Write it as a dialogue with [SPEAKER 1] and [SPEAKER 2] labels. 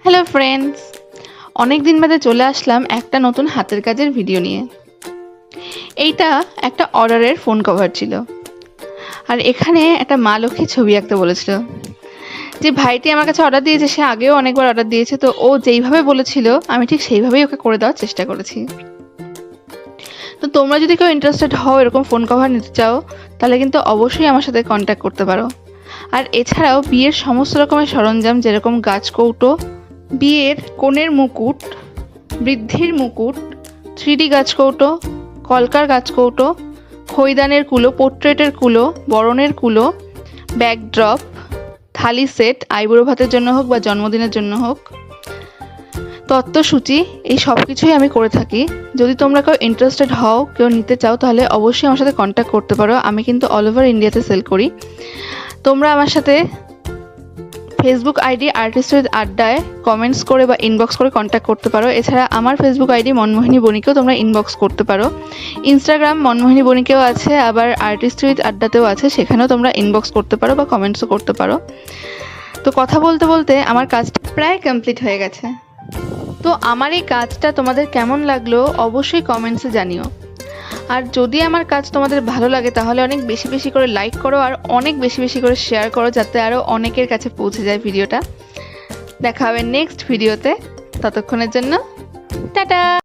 [SPEAKER 1] Hello friends, অনেক দিন বাদে চলে আসলাম একটা নতুন হাতের কাজের ভিডিও নিয়ে। এইটা একটা অর্ডারের ফোন কভার ছিল, আর এখানে একটা মা লক্ষ্মী ছবি আঁকতে বলেছিল। যে ভাইটি আমার কাছে অর্ডার দিয়েছে সে আগেও অনেকবার অর্ডার দিয়েছে, তো ও যেইভাবে বলেছিল আমি ঠিক সেইভাবেই ওকে করে দেওয়ার চেষ্টা করেছি। তো তোমরা যদি কেউ ইন্টারেস্টেড হও এরকম ফোন কভার নিতে চাও তাহলে কিন্তু অবশ্যই আমার সাথে কন্ট্যাক্ট করতে পারো। আর এছাড়াও বিয়ের সমস্ত রকমের সরঞ্জাম, যেরকম গাছকৌটো, বিয়ের কনের মুকুট, বৃদ্ধির মুকুট, 3D গাছকৌটো, কলকার গাছকৌটো, খৈদানের কুলো, পোর্ট্রেটের কুলো, বরণের কুলো, ব্যাকড্রপ, থালি সেট, আইবুড়ো ভাতের জন্য হোক বা জন্মদিনের জন্য হোক, তত্ত্বসূচি, এই সব কিছুই আমি করে থাকি। যদি তোমরা কেউ ইন্টারেস্টেড হও, কেউ নিতে চাও, তাহলে অবশ্যই আমার সাথে কন্ট্যাক্ট করতে পারো। আমি কিন্তু অল ওভার ইন্ডিয়াতে সেল করি। তোমরা আমার সাথে ফেসবুক আইডি আর্টিস্ট উইথ আড্ডায় কমেন্টস করে বা ইনবক্স করে কন্ট্যাক্ট করতে পারো। এছাড়া আমার ফেসবুক আইডি মনমোহিনী বণিকেও তোমরা ইনবক্স করতে পারো। ইনস্টাগ্রাম মনমোহিনী বণিকেও আছে, আবার আর্টিস্ট উইথ আড্ডাতেও আছে, সেখানেও তোমরা ইনবক্স করতে পারো বা কমেন্টসও করতে পারো। তো কথা বলতে বলতে আমার কাজটা প্রায় কমপ্লিট হয়ে গেছে। তো আমার এই কাজটা তোমাদের কেমন লাগলো অবশ্যই কমেন্টসে জানিও। আর যদি আমার কাজ তোমাদের ভালো লাগে তাহলে অনেক বেশি বেশি করে লাইক করো আর অনেক বেশি বেশি করে শেয়ার করো, যাতে আরও অনেকের কাছে পৌঁছে যায় ভিডিওটা। দেখা হবে নেক্সট ভিডিওতে। ততক্ষণের জন্য টাটা।